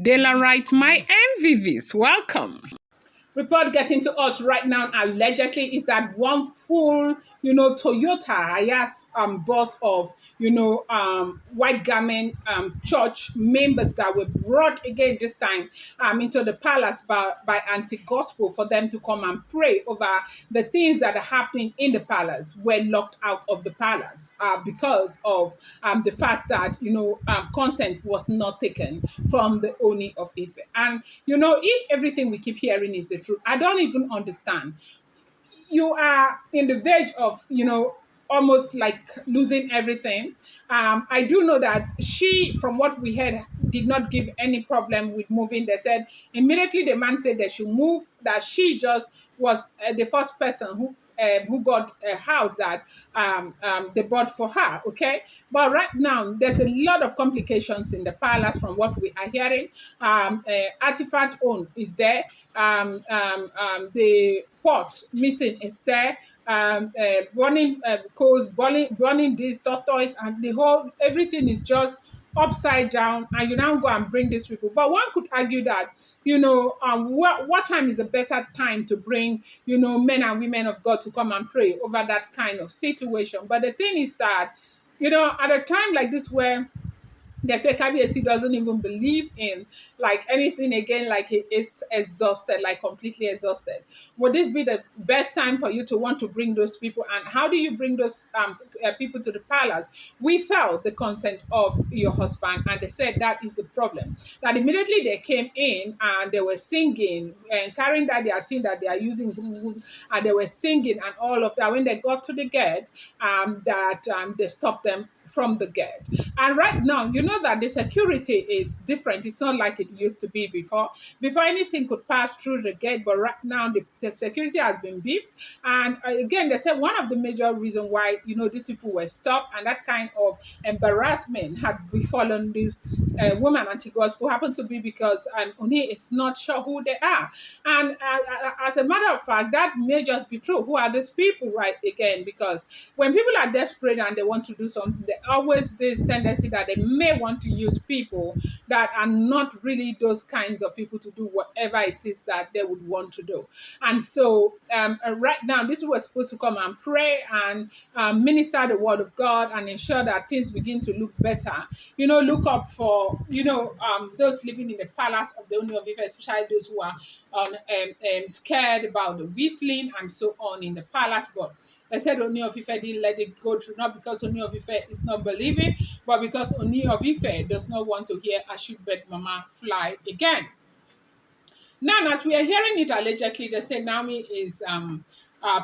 Daylight, my MVVs, welcome. Report getting to us right now allegedly is that one full, Toyota Hiace bus of, white garment church members that were brought again this time into the palace by anti-gospel for them to come and pray over the things that are happening in the palace were locked out of the palace because of the fact that, consent was not taken from the Ooni of Ife. And, if everything we keep hearing is the truth, I don't even understand. You are in the verge of, almost like losing everything. I do know that she, from what we heard, did not give any problem with moving. They said immediately the man said they should move, that she just was the first person who got a house that they bought for her. Okay, but right now there's a lot of complications in the palace from what we are hearing. Artifact own is there. The pot missing is there. Burning coals, burning these tortoise, and the whole everything is just upside down. And you now go and bring these people. But one could argue that what time is a better time to bring men and women of God to come and pray over that kind of situation. But the thing is that at a time like this where they say Kabiyesi doesn't even believe in like anything again, like he is exhausted, like completely exhausted. Would this be the best time for you to want to bring those people? And how do you bring those people to the palace without the consent of your husband? And they said that is the problem. That immediately they came in and they were singing and carrying that their thing that they are using, and they were singing and all of that. When they got to the gate, they stopped them from the gate. And right now, you know that the security is different. It's not like it used to be before. Before anything could pass through the gate, but right now the security has been beefed. And again, they said one of the major reasons why these people were stopped and that kind of embarrassment had befallen the woman anti-gospel happened to be because Ooni is not sure who they are. And as a matter of fact, that may just be true. Who are these people, right? Again, because when people are desperate and they want to do something, always this tendency that they may want to use people that are not really those kinds of people to do whatever it is that they would want to do. And so right now, this was supposed to come and pray and minister the word of God and ensure that things begin to look better. Look up for, those living in the palace of the Ooni of Ife, especially those who are scared about the whistling and so on in the palace. But I said Ooni of Ife didn't let it go through, not because Ooni of Ife is not believing, but because Ooni of Ife does not want to hear "I should bet Mama fly" again. Now, as we are hearing it allegedly, they say Naomi is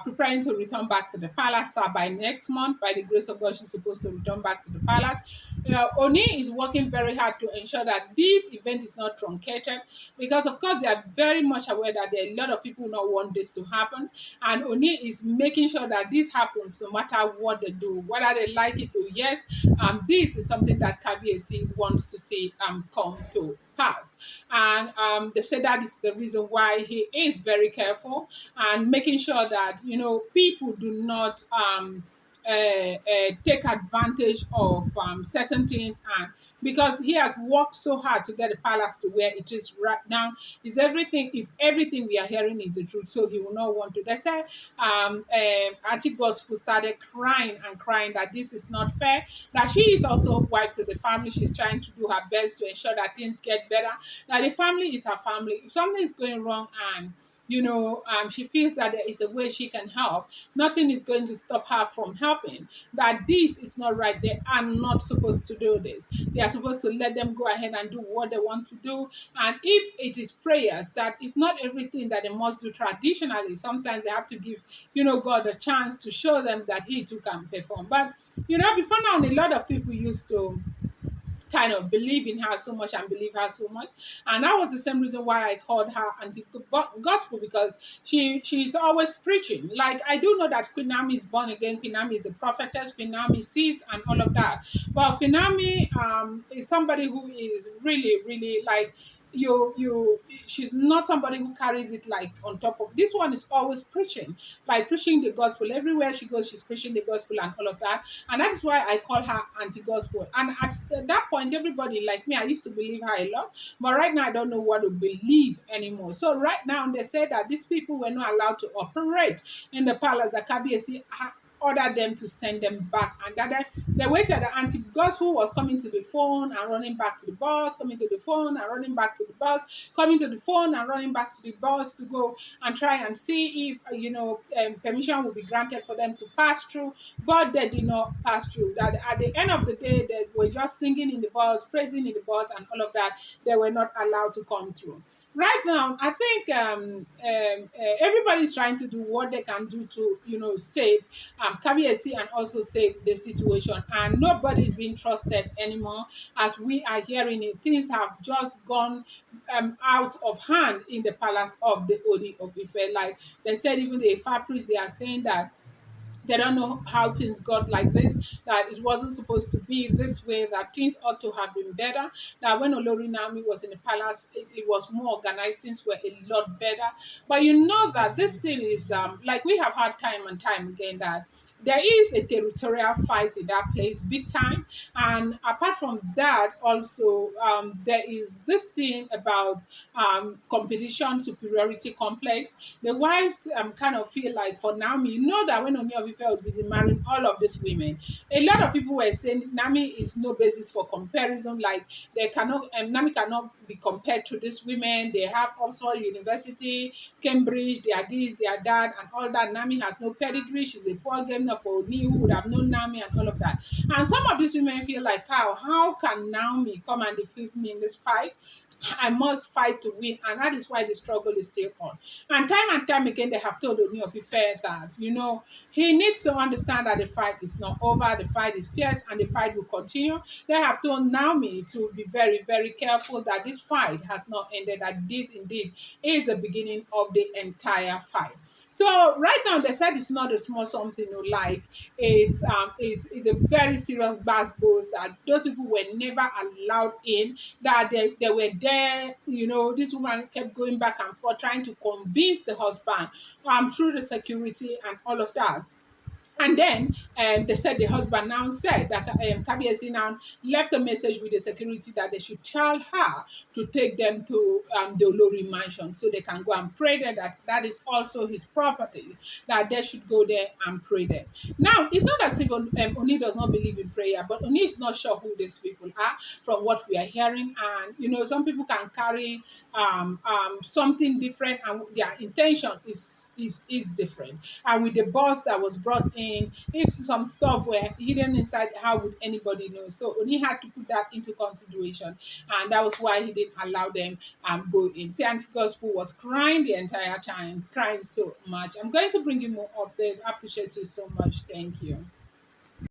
preparing to return back to the palace. By next month, by the grace of God, she's supposed to return back to the palace. Ooni is working very hard to ensure that this event is not truncated because, of course, they are very much aware that there are a lot of people who not want this to happen. And Ooni is making sure that this happens no matter what they do, whether they like it or yes. This is something that Kabiyesi wants to see come to pass. And they say that is the reason why he is very careful and making sure that, people do not take advantage of certain things, and because he has worked so hard to get the palace to where it is right now. Is everything, if everything we are hearing is the truth, so he will not want to. They say Aunty Gospel started crying and crying that this is not fair, that she is also wife to the family. She's trying to do her best to ensure that things get better, that the family is her family. If something is going wrong and she feels that there is a way she can help, nothing is going to stop her from helping. That this is not right. They are not supposed to do this. They are supposed to let them go ahead and do what they want to do. And if it is prayers, that is not everything that they must do traditionally. Sometimes they have to give, God a chance to show them that he too can perform. But, before now, a lot of people used to kind of believe in her so much and believe her so much, and that was the same reason why I called her anti-gospel, because she's always preaching. Like, I do know that Queen Naomi is born again, Queen Naomi is a prophetess, Queen Naomi sees and all of that, but Queen Naomi is somebody who is really, really like she's not somebody who carries it like on top of. This one is always preaching, like preaching the gospel everywhere she goes. She's preaching the gospel and all of that, and that is why I call her anti-gospel. And at that point, everybody like me, I used to believe her a lot, but right now I don't know what to believe anymore. So right now they say that these people were not allowed to operate in the palace. That KBC ordered them to send them back, and that they waited. The anti-gospel was coming to the phone and running back to the bus, coming to the phone and running back to the bus, coming to the phone and running back to the bus to go and try and see if permission would be granted for them to pass through, but they did not pass through. That at the end of the day, they were just singing in the bus, praising in the bus, and all of that. They were not allowed to come through. Right now, I think everybody's trying to do what they can do to, save KBSC and also save the situation. And nobody is being trusted anymore. As we are hearing it, things have just gone out of hand in the palace of the Ooni of Ife. Like they said, even the Ifa priests, they are saying that they don't know how things got like this, that it wasn't supposed to be this way, that things ought to have been better, that when Olori Naomi was in the palace, it was more organized, things were a lot better. But you know that this thing is, like we have had time and time again, that there is a territorial fight in that place, big time. And apart from that, also, there is this thing about competition, superiority complex. The wives kind of feel like for Naomi, you know that when Ooni of Ife was busy marrying all of these women, a lot of people were saying Naomi is no basis for comparison. Like they cannot, Naomi cannot be compared to these women. They have Oxford University, Cambridge, they are this, they are that, and all that. Naomi has no pedigree. She's a poor girl for Ooni who would have known Naomi and all of that. And some of these women feel like, how can Naomi come and defeat me in this fight? I must fight to win, and that is why the struggle is still on. And time again, they have told Ooni of Ife that he needs to understand that the fight is not over, the fight is fierce, and the fight will continue. They have told Naomi to be very, very careful that this fight has not ended, that this indeed is the beginning of the entire fight. So right now they said it's not a small something, like it's a very serious bass boast that those people were never allowed in, that they were there. This woman kept going back and forth trying to convince the husband through the security and all of that. And then they said the husband now said that Kabiyesi now left a message with the security that they should tell her to take them to the Olori mansion so they can go and pray there, that is also his property, that they should go there and pray there. Now, it's not as if Oni does not believe in prayer, but Oni is not sure who these people are from what we are hearing. And, some people can carry something different and their intention is different. And with the boss that was brought in, if some stuff were hidden inside, how would anybody know? So Oni had to put that into consideration, and that was why he didn't allow them go in. See, Aunty Gospel was crying the entire time, crying so much. I'm going to bring you more updates. I appreciate you so much. Thank you.